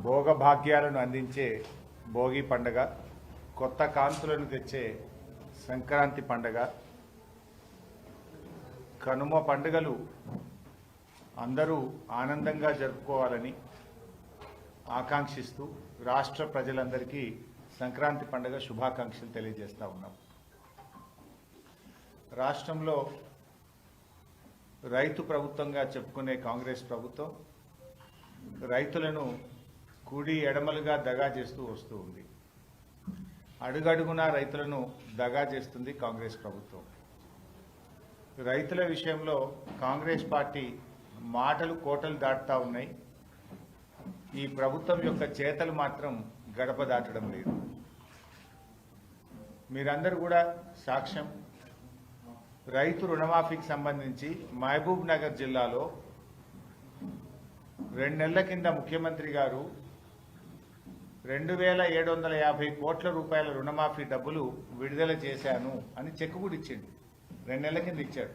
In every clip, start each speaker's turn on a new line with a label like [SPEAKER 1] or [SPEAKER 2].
[SPEAKER 1] భోగభాగ్యాలను అందించే భోగి పండుగ, కొత్త కాంతులను తెచ్చే సంక్రాంతి పండుగ, కనుమ పండుగలు అందరూ ఆనందంగా జరుపుకోవాలని ఆకాంక్షిస్తూ రాష్ట్ర ప్రజలందరికీ సంక్రాంతి పండుగ శుభాకాంక్షలు తెలియజేస్తా ఉన్నాం. రాష్ట్రంలో రైతు ప్రభుత్వంగా చెప్పుకునే కాంగ్రెస్ ప్రభుత్వం రైతులను కుడి ఎడమలుగా దగా చేస్తూ వస్తూ ఉంది. అడుగడుగునా రైతులను దగా చేస్తుంది కాంగ్రెస్ ప్రభుత్వం. రైతుల విషయంలో కాంగ్రెస్ పార్టీ మాటలు కోటలు దాటుతూ ఉన్నాయి. ఈ ప్రభుత్వం యొక్క చేతలు మాత్రం గడప దాటడం లేదు. మీరందరూ కూడా సాక్ష్యం. రైతు రుణమాఫీకి సంబంధించి మహబూబ్ నగర్ జిల్లాలో 2 నెలల కింద ముఖ్యమంత్రి గారు 2750 కోట్ల రూపాయల రుణమాఫీ డబ్బులు విడుదల చేశాను అని చెక్ కూడా ఇచ్చిండు. 2 నెలల కింద ఇచ్చాడు.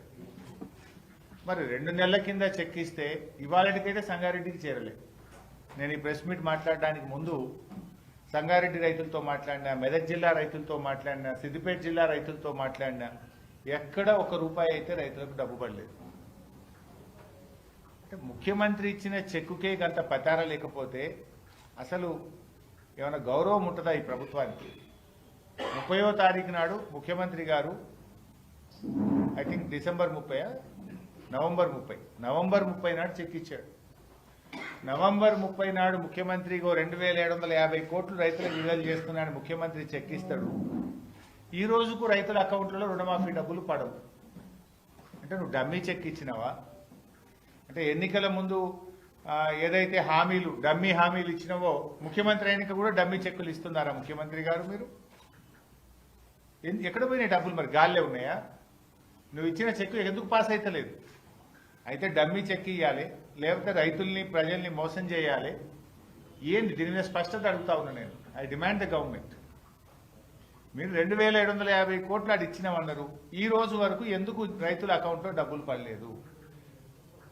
[SPEAKER 1] మరి 2 నెలల కింద చెక్ ఇస్తే ఇవాళకైతే సంగారెడ్డికి చేరలే. నేను ఈ ప్రెస్ మీట్ మాట్లాడడానికి ముందు సంగారెడ్డి రైతులతో మాట్లాడినా, మెదక్ జిల్లా రైతులతో మాట్లాడినా, సిద్దిపేట జిల్లా రైతులతో మాట్లాడినా ఎక్కడ 1 రూపాయి అయితే రైతులకు డబ్బు పడలేదు. అంటే ముఖ్యమంత్రి ఇచ్చిన చెక్కుకే గంత పతార లేకపోతే అసలు ఏమైనా గౌరవం ఉంటుందా ఈ ప్రభుత్వానికి? 30వ తారీఖు నాడు ముఖ్యమంత్రి గారు ఐ థింక్ నవంబర్ 30 నాడు చెక్ ఇచ్చాడు. నవంబర్ 30 నాడు ముఖ్యమంత్రి 2750 కోట్లు రైతులకు విడుదల చేస్తున్నాడు ముఖ్యమంత్రి చెక్ ఇస్తాడు. ఈ రోజుకు రైతుల అకౌంట్లలో రుణమాఫీ డబ్బులు పడవు. అంటే నువ్వు డమ్మీ చెక్ ఇచ్చినావా? అంటే ఎన్నికల ముందు ఏదైతే డమ్మీ హామీలు ఇచ్చినావో ముఖ్యమంత్రి అయినాక కూడా డమ్మీ చెక్కులు ఇస్తున్నారా ముఖ్యమంత్రి గారు? మీరు ఎక్కడ పోయినాయి డబ్బులు? మరి గాల్లే ఉన్నాయా? నువ్వు ఇచ్చిన చెక్కు ఎందుకు పాస్ అవుతలేదు? అయితే డమ్మీ చెక్ ఇవ్వాలి, లేకపోతే రైతుల్ని ప్రజల్ని మోసం చేయాలి. ఏంటి దీని మీద స్పష్టత అడుగుతా ఉన్నా నేను. I demand the government. మీరు 2750 కోట్లు అది ఇచ్చినామన్నారు. ఈ రోజు వరకు ఎందుకు రైతుల అకౌంట్లో డబ్బులు పడలేదు?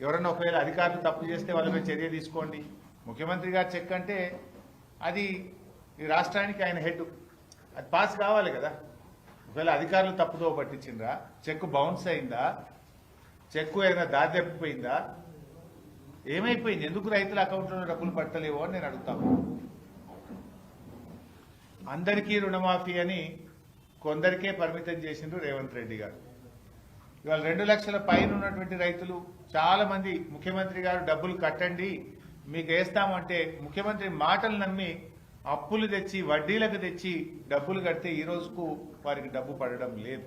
[SPEAKER 1] ఎవరన్నా ఒకవేళ అధికారులు తప్పు చేస్తే వాళ్ళ మీద చర్య తీసుకోండి. ముఖ్యమంత్రి గారు చెక్ అంటే అది ఈ రాష్ట్రానికి ఆయన హెడ్, అది పాస్ కావాలి కదా. ఒకవేళ అధికారులు తప్పుదో పట్టించిండ్రా, చెక్కు బౌన్స్ అయిందా, చెక్కు ఏదైనా దారి తప్పిపోయిందా, ఏమైపోయింది? ఎందుకు రైతుల అకౌంట్లో డబ్బులు పట్టలేవో అని నేను అడుగుతాను. అందరికీ రుణమాఫీ అని కొందరికే పరిమితం చేసిండ్రు రేవంత్ రెడ్డి గారు. ఇవాళ 2 లక్షల పైన ఉన్నటువంటి రైతులు చాలా మంది ముఖ్యమంత్రి గారు డబ్బులు కట్టండి మీకు వేస్తామంటే ముఖ్యమంత్రి మాటలు నమ్మి అప్పులు తెచ్చి వడ్డీలకు తెచ్చి డబ్బులు కడితే ఈ రోజుకు వారికి డబ్బు పడడం లేదు.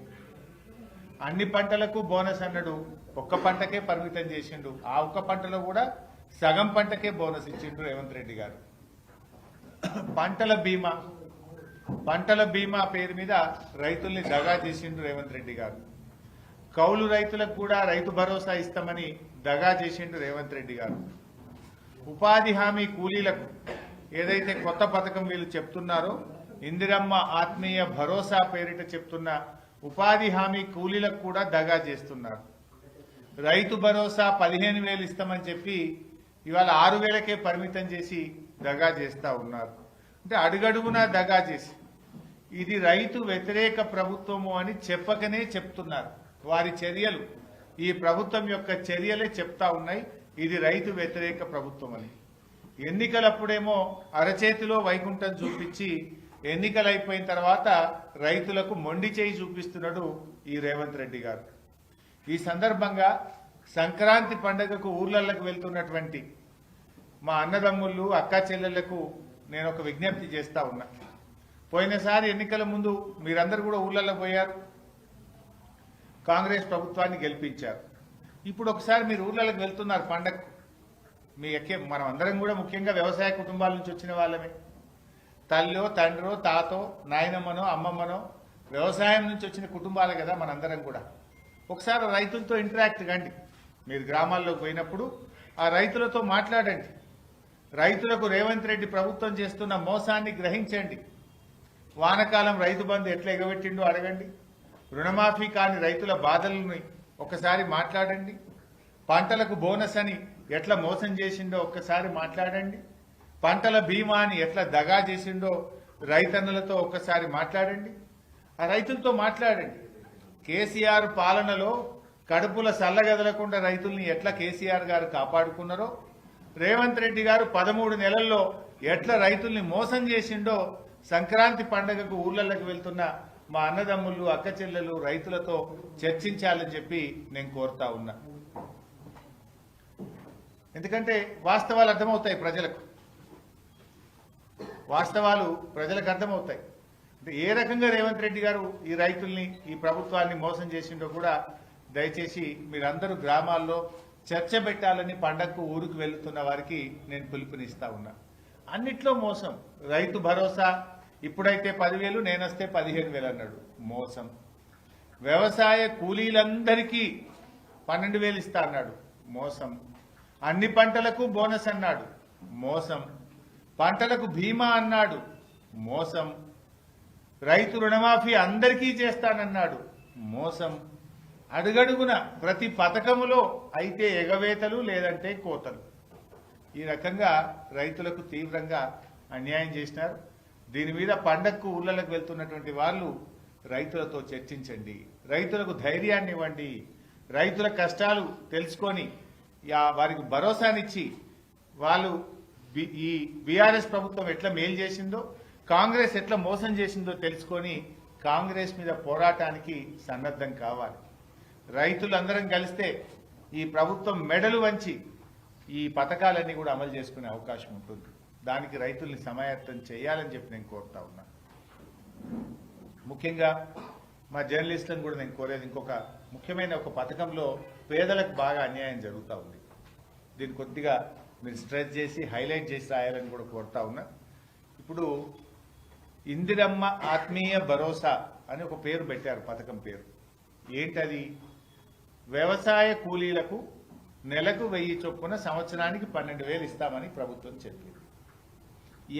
[SPEAKER 1] అన్ని పంటలకు బోనస్ అన్నాడు, ఒక్క పంటకే పరిమితం చేసిండు. ఆ ఒక్క పంటలో కూడా సగం పంటకే బోనస్ ఇచ్చిండు రేవంత్ రెడ్డి గారు. పంటల బీమా పేరు మీద రైతుల్ని దగా చేసిండు రేవంత్ రెడ్డి గారు. కౌలు రైతులకు కూడా రైతు భరోసా ఇస్తామని దగా చేసిండు రేవంత్ రెడ్డి గారు. ఉపాధి హామీ కూలీలకు ఏదైతే కొత్త పథకం వీళ్ళు చెప్తున్నారో, ఇందిరమ్మ ఆత్మీయ భరోసా పేరిట చెప్తున్న ఉపాధి హామీ కూలీలకు కూడా దగా చేస్తున్నారు. రైతు భరోసా 15,000 ఇస్తామని చెప్పి ఇవాళ 6,000కే పరిమితం చేసి దగా చేస్తా ఉన్నారు. అంటే అడుగడుగునా దగా చేసి ఇది రైతు వ్యతిరేక ప్రభుత్వము అని చెప్పకనే చెప్తున్నారు. వారి చర్యలు, ఈ ప్రభుత్వం యొక్క చర్యలే చెప్తా ఉన్నాయి ఇది రైతు వ్యతిరేక ప్రభుత్వం అని. ఎన్నికలప్పుడేమో అరచేతిలో వైకుంఠం చూపించి ఎన్నికలు అయిపోయిన తర్వాత రైతులకు మొండి చేయి చూపిస్తున్నాడు ఈ రేవంత్ రెడ్డి గారు. ఈ సందర్భంగా సంక్రాంతి పండుగకు ఊర్లలకు వెళ్తున్నటువంటి మా అన్నదమ్ముళ్ళు అక్కా చెల్లెళ్లకు నేను ఒక విజ్ఞప్తి చేస్తా ఉన్నా. పోయినసారి ఎన్నికల ముందు మీరందరూ కూడా ఊర్లలో పోయారు, కాంగ్రెస్ ప్రభుత్వాన్ని గెలిపించారు. ఇప్పుడు ఒకసారి మీరు ఊర్లలోకి వెళ్తున్నారు పండగకు. మనం అందరం కూడా ముఖ్యంగా వ్యవసాయ కుటుంబాల నుంచి వచ్చిన వాళ్ళమే. తల్లో తండ్రో తాతో నాయనమ్మనో అమ్మమ్మనో వ్యవసాయం నుంచి వచ్చిన కుటుంబాలే కదా మనందరం కూడా. ఒకసారి రైతులతో ఇంటరాక్ట్ కండి. మీరు గ్రామాల్లోకి పోయినప్పుడు ఆ రైతులతో మాట్లాడండి. రైతులకు రేవంత్ రెడ్డి ప్రభుత్వం చేస్తున్న మోసాన్ని గ్రహించండి. వానకాలం రైతు బంధు ఎట్లా ఎగబెట్టిండో అడగండి. రుణమాఫీ కాని రైతుల బాధలను ఒకసారి మాట్లాడండి. పంటలకు బోనస్ అని ఎట్లా మోసం చేసిండో ఒక్కసారి మాట్లాడండి. పంటల బీమాని ఎట్లా దగా చేసిండో రైతన్నులతో ఒక్కసారి మాట్లాడండి, ఆ రైతులతో మాట్లాడండి. కేసీఆర్ పాలనలో కడుపుల సల్లగదలకుండా రైతుల్ని ఎట్లా కేసీఆర్ గారు కాపాడుకున్నారో, రేవంత్ రెడ్డి గారు 13 నెలల్లో ఎట్లా రైతుల్ని మోసం చేసిండో సంక్రాంతి పండుగకు ఊర్లలోకి వెళ్తున్న మా అన్నదమ్ముళ్ళు అక్క చెల్లెలు రైతులతో చర్చించాలని చెప్పి నేను కోరుతా ఉన్నా. ఎందుకంటే వాస్తవాలు అర్థమవుతాయి ప్రజలకు, వాస్తవాలు ప్రజలకు అర్థమవుతాయి. అంటే ఏ రకంగా రేవంత్ రెడ్డి గారు ఈ రైతుల్ని ఈ ప్రభుత్వాన్ని మోసం చేసిండో కూడా దయచేసి మీరందరూ గ్రామాల్లో చర్చ పెట్టాలని పండగకు ఊరికి వెళ్తున్న వారికి నేను పిలుపునిస్తా ఉన్నా. అన్నిట్లో మోసం. రైతు భరోసా ఇప్పుడైతే 10,000 నేనొస్తే 15,000 అన్నాడు, మోసం. వ్యవసాయ కూలీలందరికీ 12,000 ఇస్తా అన్నాడు, మోసం. అన్ని పంటలకు బోనస్ అన్నాడు, మోసం. పంటలకు బీమా అన్నాడు, మోసం. రైతు రుణమాఫీ అందరికీ చేస్తానన్నాడు, మోసం. అడుగడుగున ప్రతి పథకములో అయితే ఎగవేతలు లేదంటే కోతలు. ఈ రకంగా రైతులకు తీవ్రంగా అన్యాయం చేసినారు. దీని మీద పండగకు ఊళ్ళకు వెళ్తున్నటువంటి వాళ్ళు రైతులతో చర్చించండి, రైతులకు ధైర్యాన్ని ఇవ్వండి, రైతుల కష్టాలు తెలుసుకొని వారికి భరోసానిచ్చి వాళ్ళు ఈ బీఆర్ఎస్ ప్రభుత్వం ఎట్లా మేలు చేసిందో, కాంగ్రెస్ ఎట్లా మోసం చేసిందో తెలుసుకొని కాంగ్రెస్ మీద పోరాటానికి సన్నద్ధం కావాలి. రైతులందరం కలిస్తే ఈ ప్రభుత్వం మెడలు వంచి ఈ పథకాలన్నీ కూడా అమలు చేసుకునే అవకాశం ఉంటుంది. దానికి రైతుల్ని సమాయత్తం చేయాలని చెప్పి నేను కోరుతా ఉన్నా. ముఖ్యంగా మా జర్నలిస్టులను కూడా నేను కోరేది, ఇంకొక ముఖ్యమైన ఒక పథకంలో పేదలకు బాగా అన్యాయం జరుగుతూ ఉంది. దీన్ని కొద్దిగా మీరు స్ట్రెస్ చేసి హైలైట్ చేసి రాయాలని కూడా కోరుతా ఉన్నా. ఇప్పుడు ఇందిరమ్మ ఆత్మీయ భరోసా అని ఒక పేరు పెట్టారు, పథకం పేరు. ఏంటది? వ్యవసాయ కూలీలకు నెలకు 1000 చొప్పున సంవత్సరానికి 12,000 ఇస్తామని ప్రభుత్వం చెప్పింది.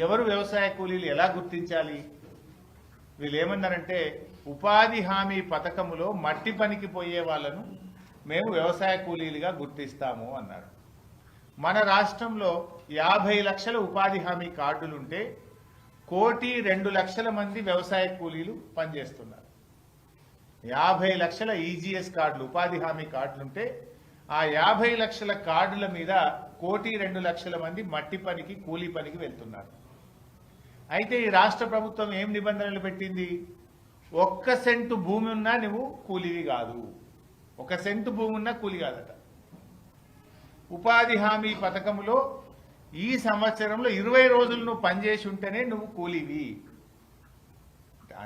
[SPEAKER 1] ఎవరు వ్యవసాయ కూలీలు ఎలా గుర్తించాలి? వీళ్ళు ఏమన్నారంటే, ఉపాధి హామీ పథకములో మట్టి పనికి పోయే వాళ్ళను మేము వ్యవసాయ కూలీలుగా గుర్తిస్తాము అన్నారు. మన రాష్ట్రంలో 50 లక్షల ఉపాధి హామీ కార్డులుంటే 1,02,00,000 మంది వ్యవసాయ కూలీలు పనిచేస్తున్నారు. 50 లక్షల ఈజీఎస్ కార్డులు, ఉపాధి హామీ కార్డులుంటే ఆ 50 లక్షల కార్డుల మీద 1,02,00,000 మంది మట్టి పనికి కూలీ పనికి వెళ్తున్నారు. అయితే ఈ రాష్ట్ర ప్రభుత్వం ఏం నిబంధనలు పెట్టింది? 1 సెంటు భూమి ఉన్నా నువ్వు కూలీవి కాదు, 1 సెంటు భూమి ఉన్నా కూలీ కాదట. ఉపాధి హామీ పథకంలో ఈ సంవత్సరంలో 20 రోజులు నువ్వు పనిచేసి ఉంటేనే నువ్వు కూలీవి.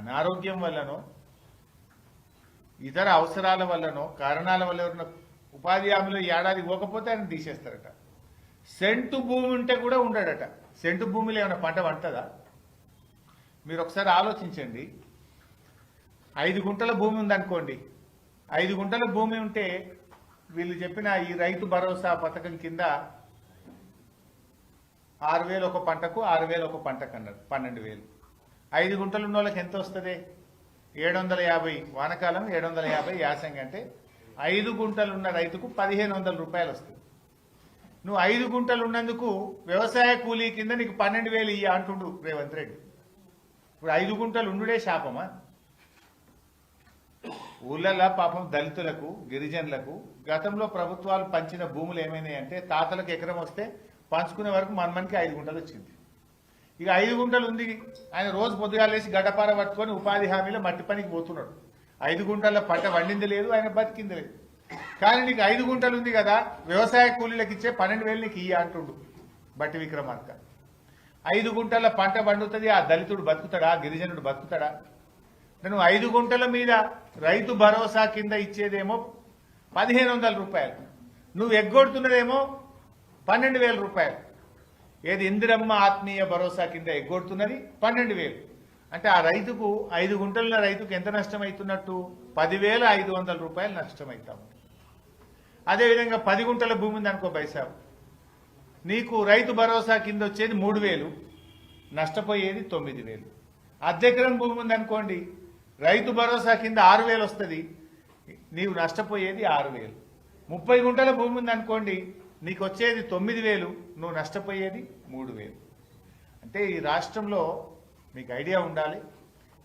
[SPEAKER 1] అనారోగ్యం వల్లనో ఇతర అవసరాల వల్లనో కారణాల వల్ల ఉపాధి హామీలో ఏడాది పోకపోతే ఆయన తీసేస్తారట. సెంటు భూమి ఉంటే కూడా ఉండడట. సెంటు భూమిలో ఏమైనా పంట పండుతుందా? మీరు ఒకసారి ఆలోచించండి. 5 గుంటల భూమి ఉందనుకోండి, 5 గుంటల భూమి ఉంటే వీళ్ళు చెప్పిన ఈ రైతు భరోసా పథకం కింద 6,000 ఒక పంటకు, 6,000 ఒక పంటకు అన్నారు, 12,000. 5 గుంటలు ఉన్న వాళ్ళకి ఎంత వస్తుంది? 750 వానకాలం, 750 యాసంగి. అంటే 5 గుంటలు ఉన్న రైతుకు 1,500 రూపాయలు వస్తుంది. నువ్వు 5 గుంటలు ఉన్నందుకు వ్యవసాయ కూలీ కింద నీకు 12,000 ఇయ్య అంటుండు రేవంత్ రెడ్డి. ఇప్పుడు 5 గుంటలు ఉండుడే శాపమా? ఊళ్ళల్లో పాపం దళితులకు, గిరిజనులకు గతంలో ప్రభుత్వాలు పంచిన భూములు ఏమైనాయంటే, తాతలకు ఎకరం వస్తే పంచుకునే వరకు మనకి 5 గుంటలు వచ్చింది. ఇక 5 గుంటలు ఉంది, ఆయన రోజు పొద్దుగాలేసి గడ్డపార పట్టుకొని ఉపాధి హామీలో మట్టి పనికి పోతున్నాడు. 5 గుంటల పంట వండింది లేదు, ఆయన బతికింది లేదు. కానీ నీకు 5 గుంటలు ఉంది కదా, వ్యవసాయ కూలీలకు ఇచ్చే 12,000 నీకు ఇయ్య అంటుండు బట్టి విక్రమార్క. 5 గుంటల పంట పండుతుంది, ఆ దళితుడు బతుకుతాడా, గిరిజనుడు బతుకుతాడా? నువ్వు 5 గుంటల మీద రైతు భరోసా కింద ఇచ్చేదేమో 1,500 రూపాయలు, నువ్వు ఎగ్గొడుతున్నదేమో 12,000 రూపాయలు. ఏది ఇందిరమ్మ ఆత్మీయ భరోసా కింద ఎగ్గొడుతున్నది 12,000. అంటే ఆ రైతుకు 5 గుంటల రైతుకు ఎంత నష్టం అవుతున్నట్టు? 10,500 రూపాయలు నష్టమవుతాము. అదేవిధంగా 10 గుంటల భూమి ఉంది అనుకో బైసాబ్, నీకు రైతు భరోసా కింద వచ్చేది 3,000, నష్టపోయేది 9,000. అద్దెకరం భూమి ఉంది అనుకోండి, రైతు భరోసా కింద 6,000 వస్తుంది, నీవు నష్టపోయేది 6,000. 30 గుంటల భూమి ఉంది అనుకోండి, నీకు వచ్చేది 9,000, నువ్వు నష్టపోయేది 3,000. అంటే ఈ రాష్ట్రంలో మీకు ఐడియా ఉండాలి,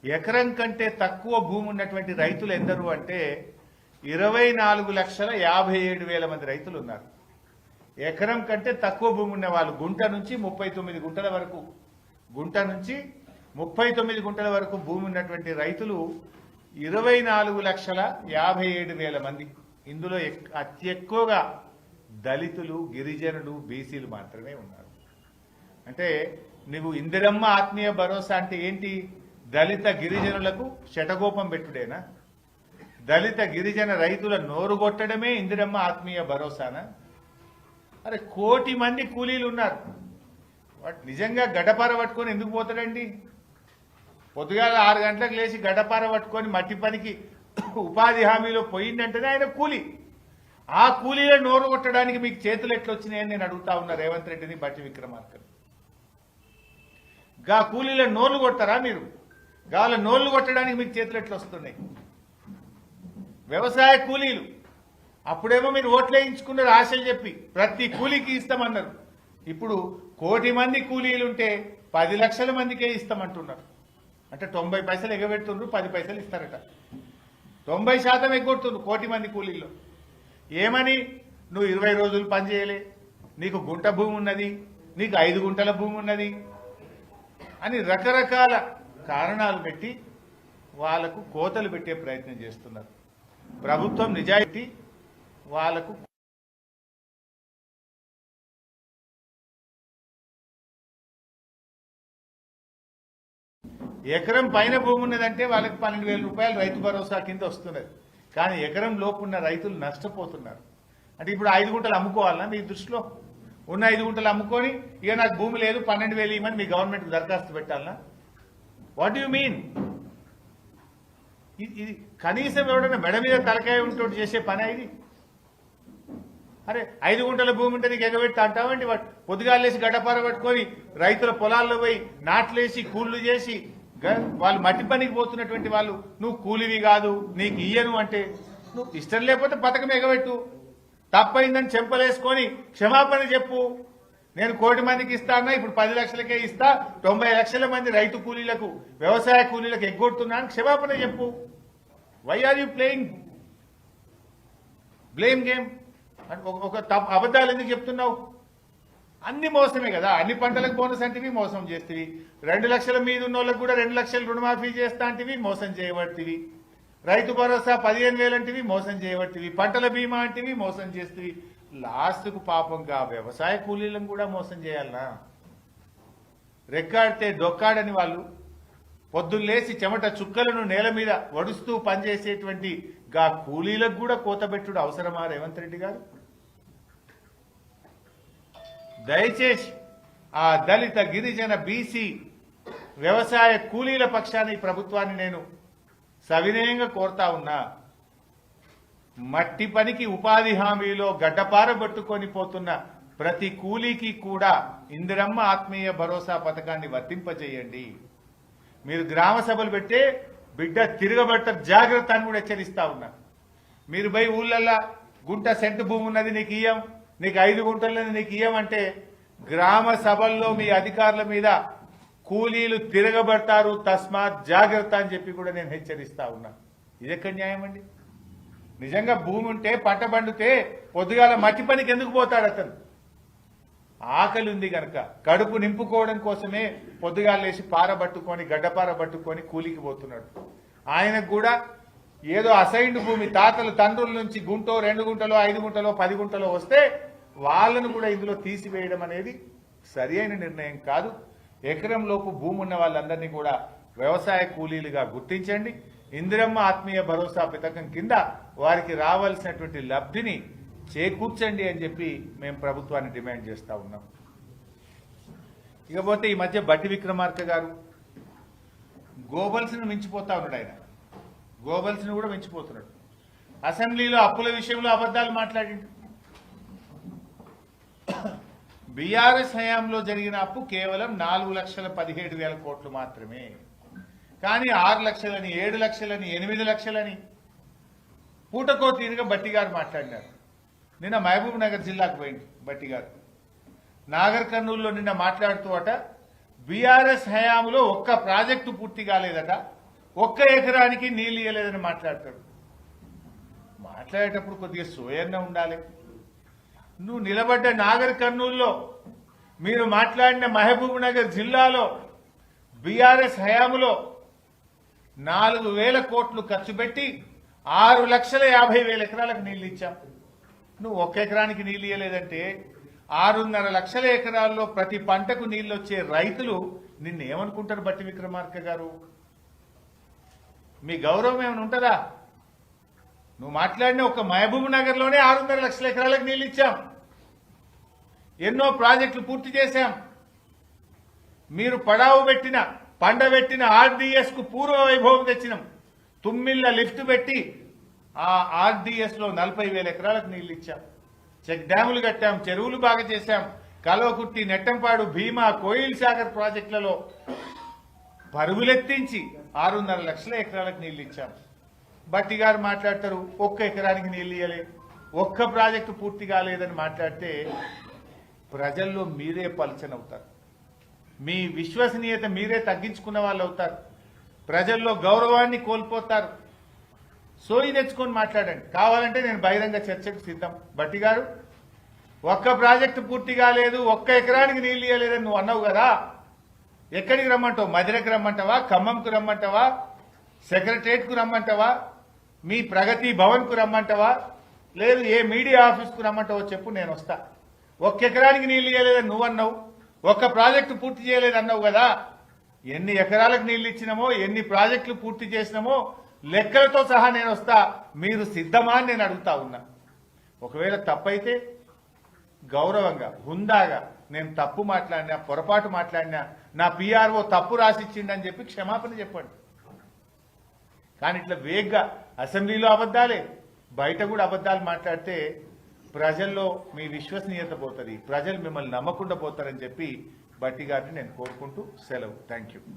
[SPEAKER 1] ఎకరం కంటే తక్కువ భూమి ఉన్నటువంటి రైతులు ఎందరు అంటే 24,57,000 మంది రైతులు ఉన్నారు. ఎకరం కంటే తక్కువ భూమి ఉన్న వాళ్ళు గుంట నుంచి 39 గుంటల వరకు, గుంట నుంచి 39 గుంటల వరకు భూమి ఉన్నటువంటి రైతులు 24,57,000 మంది. ఇందులో అతి ఎక్కువగా దళితులు, గిరిజనులు, బీసీలు మాత్రమే ఉన్నారు. అంటే నువ్వు ఇందిరమ్మ ఆత్మీయ భరోసా అంటే ఏంటి? దళిత గిరిజనులకు శటగోపం పెట్టుడేనా? దళిత గిరిజన రైతుల నోరు కొట్టడమే ఇందిరమ్మ ఆత్మీయ భరోసానా? అరే 1 కోటి మంది కూలీలు ఉన్నారు. వాడు నిజంగా గడ్డపార పట్టుకొని ఎందుకు పోతాడండి? పొద్దుగాల 6 గంటలకు లేచి గడ్డపార పట్టుకొని మట్టి పనికి ఉపాధి హామీలో పోయిందంటేనే ఆయన కూలీ. ఆ కూలీలో నోరు కొట్టడానికి మీకు చేతులు ఎట్లొచ్చినాయని నేను అడుగుతా ఉన్నా రేవంత్ రెడ్డిని, బట్టి విక్రమార్కని. గా కూలీలో నోర్లు కొడతారా మీరు? గాల నోళ్లు కొట్టడానికి మీకు చేతులు ఎట్లా వస్తున్నాయి? వ్యవసాయ కూలీలు అప్పుడేమో మీరు ఓట్లేయించుకున్నారు ఆశలు చెప్పి, ప్రతి కూలీకి ఇస్తామన్నారు. ఇప్పుడు 1 కోటి మంది కూలీలుంటే 10 లక్షల మందికే ఇస్తామంటున్నారు. అంటే 90 పైసలు ఎగబెడుతుండ్రు, 10 పైసలు ఇస్తారట. 90% ఎగ్గొడుతుండ్రు 1 కోటి మంది కూలీల్లో. ఏమని? నువ్వు 20 రోజులు పని చేయలే, నీకు గుంట భూమి ఉన్నది, నీకు 5 గుంటల భూమి ఉన్నది అని రకరకాల కారణాలు పెట్టి వాళ్లకు కోతలు పెట్టే ప్రయత్నం చేస్తున్నారు. ప్రభుత్వం నిజాయితీ వాళ్లకు ఎకరం పైన భూమి ఉన్నదంటే వాళ్ళకి 12,000 రూపాయలు రైతు భరోసా కింద వస్తున్నది. కానీ ఎకరం లోపు ఉన్న రైతులు నష్టపోతున్నారు. అంటే ఇప్పుడు 5 గుంటలు అమ్ముకోవాలన్నా మీ దృష్టిలో? ఉన్న 5 గుంటలు అమ్ముకొని ఇక నాకు భూమి లేదు 12,000 ఇవ్వమని మీ గవర్నమెంట్కి దరఖాస్తు పెట్టాలనా? What you mean? ఇది కనీసం ఎవడన్నా మెడ మీద తలకాయ ఉంటోటి చేసే పని ఇది? అరే 5 గుంటల భూమి ఉంటే నీకు ఎగబెడతా అంటావండి? వాటి పొద్దుగాలేసి గడ్డపార పట్టుకొని రైతుల పొలాల్లో పోయి నాట్లేసి కూళ్లు చేసి వాళ్ళు మట్టి పనికి పోతున్నటువంటి వాళ్ళు నువ్వు కూలివి కాదు నీకు ఇయ్యను అంటే నువ్వు ఇష్టం లేకపోతే పథకం ఎగబెట్టు, తప్పైందని చెంపలేసుకొని క్షమాపణ చెప్పు. నేను 1 కోటి మందికి ఇస్తానా, ఇప్పుడు 10 లక్షలకే ఇస్తా, 90 లక్షల మంది రైతు కూలీలకు, వ్యవసాయ కూలీలకు ఎగ్గొడుతున్నాను, క్షమాపణ చెప్పు. Why are you playing blame game? ఒక అబద్ధాలు ఎందుకు చెప్తున్నావు? అన్ని మోసమే కదా. అన్ని పంటలకు బోనస్ అంటివి మోసం చేస్తేవి, 2 లక్షల మీద ఉన్న వాళ్ళకు కూడా 2 లక్షలు రుణమాఫీ చేస్తా అంటివి మోసం చేయబడితివి, రైతు భరోసా 15,000 అంటివి మోసం చేయబడితివి, పంటల బీమా అంటివి మోసం చేస్తేవి. లాస్ట్కు పాపంగా వ్యవసాయ కూలీలను కూడా మోసం చేయాలనా? రెక్కాడితే డొక్కాడని వాళ్ళు పొద్దున్నేసి చెమట చుక్కలను నేల మీద వడుస్తూ పనిచేసేటువంటి గా కూలీలకు కూడా కోతబెట్టుడు అవసరమా రేవంత్ రెడ్డి గారు? దయచేసి ఆ దళిత, గిరిజన, బీసీ వ్యవసాయ కూలీల పక్షాన ఈ ప్రభుత్వాన్ని నేను సవినయంగా కోరుతా ఉన్నా. మట్టి పనికి ఉపాధి హామీలో గడ్డపార పట్టుకొని పోతున్న ప్రతి కూలీకి కూడా ఇందిరమ్మ ఆత్మీయ భరోసా పథకాన్ని వర్తింపజేయండి. మీరు గ్రామ సభలు పెట్టే బిడ్డ తిరగబడతారు, జాగ్రత్త అని కూడా హెచ్చరిస్తా ఉన్నా. మీరు పోయి ఊళ్ళల్లా గుంట సెంటు భూమి ఉన్నది నీకు ఇయ్యం, నీకు 5 గుంటలది నీకు ఇయ్యమంటే గ్రామ సభల్లో మీ అధికారుల మీద కూలీలు తిరగబడతారు, తస్మాత్ జాగ్రత్త అని చెప్పి కూడా నేను హెచ్చరిస్తా ఉన్నా. ఇదెక్కడ న్యాయం అండి? నిజంగా భూమి ఉంటే పంట పండితే పొద్దుగాల మట్టి పనికి ఎందుకు పోతాడు అతను? ఆకలి ఉంది కనుక కడుపు నింపుకోవడం కోసమే పొద్దుగాల లేచి పారబట్టుకొని గడ్డపార పట్టుకొని కూలికి పోతున్నాడు. ఆయనకు కూడా ఏదో అసైన్డ్ భూమి తాతలు తండ్రుల నుంచి గుంటో 2 గుంటలో 5 గుంటలో 10 గుంటలో వస్తే వాళ్ళను కూడా ఇందులో తీసివేయడం అనేది సరి అయిన నిర్ణయం కాదు. ఎకరం లోపు భూమి ఉన్న వాళ్ళందరినీ కూడా వ్యవసాయ కూలీలుగా గుర్తించండి. ఇందిరమ్మ ఆత్మీయ భరోసా పథకం కింద వారికి రావాల్సినటువంటి లబ్ధిని చేకూర్చండి అని చెప్పి మేము ప్రభుత్వాన్ని డిమాండ్ చేస్తా ఉన్నాం. ఇకపోతే ఈ మధ్య బట్టి విక్రమార్క గారు గోబల్స్ను మించిపోతా ఉన్నాడు. ఆయన గోబల్స్ను కూడా మించిపోతున్నాడు. అసెంబ్లీలో అప్పుల విషయంలో అబద్ధాలు మాట్లాడిండు. బీఆర్ఎస్ హయాంలో జరిగిన అప్పు కేవలం 4,17,000 కోట్లు మాత్రమే. కానీ 6 లక్షలని 7 లక్షలని 8 లక్షలని పూటకో తీరుగా బట్టి గారు మాట్లాడినారు. నిన్న మహబూబ్ నగర్ జిల్లాకు పోయింది బట్టి గారు. నాగర్ కర్నూలులో నిన్న మాట్లాడుతూ అట బీఆర్ఎస్ హయాంలో ఒక్క ప్రాజెక్టు పూర్తి కాలేదట, ఒక్క ఎకరానికి నీళ్ళు ఇయ్యలేదని మాట్లాడతాడు. మాట్లాడేటప్పుడు కొద్దిగా సోయన్న ఉండాలి. నువ్వు నిలబడ్డ నాగర్ కర్నూలులో, మీరు మాట్లాడిన మహబూబ్ నగర్ జిల్లాలో బీఆర్ఎస్ హయాంలో 4,000 కోట్లు ఖర్చు పెట్టి 6,50,000 ఎకరాలకు నీళ్లు ఇచ్చాం. నువ్వు ఒక్క ఎకరానికి నీళ్ళు ఇయ్యలేదంటే 6.5 లక్షల ఎకరాల్లో ప్రతి పంటకు నీళ్లు వచ్చే రైతులు నిన్ను ఏమనుకుంటారు? బట్టి విక్రమార్క గారు, మీ గౌరవం ఏమైనా ఉంటుందా? నువ్వు మాట్లాడిన ఒక మహబూబ్ నగర్ లోనే 6.5 లక్షల ఎకరాలకు నీళ్లు ఇచ్చాం. ఎన్నో ప్రాజెక్టులు పూర్తి చేశాం. మీరు పడావు పెట్టిన పండబెట్టిన ఆర్డీఎస్ కు పూర్వ వైభవం తెచ్చినాం. తుమ్మిళ్ళ లిఫ్ట్ పెట్టి ఆ ఆర్డీఎస్ లో 40,000 ఎకరాలకు నీళ్లు ఇచ్చాం. చెక్ డ్యాములు కట్టాం, చెరువులు బాగా చేశాం. కల్వకుర్తి, నెట్టంపాడు, భీమా, కోయిల్ సాగర్ ప్రాజెక్టులలో పరుగులెత్తించి 6.5 లక్షల ఎకరాలకు నీళ్లు ఇచ్చాం. బట్టి గారు మాట్లాడతారు ఒక్క ఎకరానికి నీళ్లు ఇయ్యలే, ఒక్క ప్రాజెక్టు పూర్తి కాలేదని మాట్లాడితే ప్రజల్లో మీరే పలచనవుతారు. మీ విశ్వసనీయత మీరే తగ్గించుకున్న వాళ్ళు అవుతారు. ప్రజల్లో గౌరవాన్ని కోల్పోతారు. సోయి తెచ్చుకొని మాట్లాడండి. కావాలంటే నేను బహిరంగ చర్చకు సిద్ధం. బట్టి గారు, ఒక్క ప్రాజెక్టు పూర్తి కాలేదు, ఒక్క ఎకరానికి నీళ్లు ఇయ్యలేదని నువ్వు అన్నావు కదా, ఎక్కడికి రమ్మంటావు? మధిరకు రమ్మంటావా? ఖమ్మంకు రమ్మంటావా? సెక్రటరియట్కు రమ్మంటావా? మీ ప్రగతి భవన్కు రమ్మంటావా? లేదు ఏ మీడియా ఆఫీస్కు రమ్మంటావో చెప్పు, నేను వస్తా. ఒక్క ఎకరానికి నీళ్లు ఇయ్యలేదని నువ్వు అన్నావు, ఒక్క ప్రాజెక్టు పూర్తి చేయలేదన్నావు కదా. ఎన్ని ఎకరాలకు నీళ్లు ఇచ్చినామో, ఎన్ని ప్రాజెక్టులు పూర్తి చేసినామో లెక్కలతో సహా నేను వస్తా. మీరు సిద్ధమా అని నేను అడుగుతా ఉన్నా. ఒకవేళ తప్పైతే గౌరవంగా, హుందాగా, నేను తప్పు మాట్లాడినా, పొరపాటు మాట్లాడినా, నా పిఆర్ఓ తప్పు రాసిచ్చిండని చెప్పి క్షమాపణ చెప్పండి. కానీ ఇట్లా వేగ్గా అసెంబ్లీలో అబద్దాలే, బయట కూడా అబద్దాలు మాట్లాడితే ప్రజల్లో మీ విశ్వసనీయత పోతుంది, ప్రజలు మిమ్మల్ని నమ్మకుండా పోతారని చెప్పి బట్టి గారిని నేను కోరుకుంటూ సెలవు. Thank you.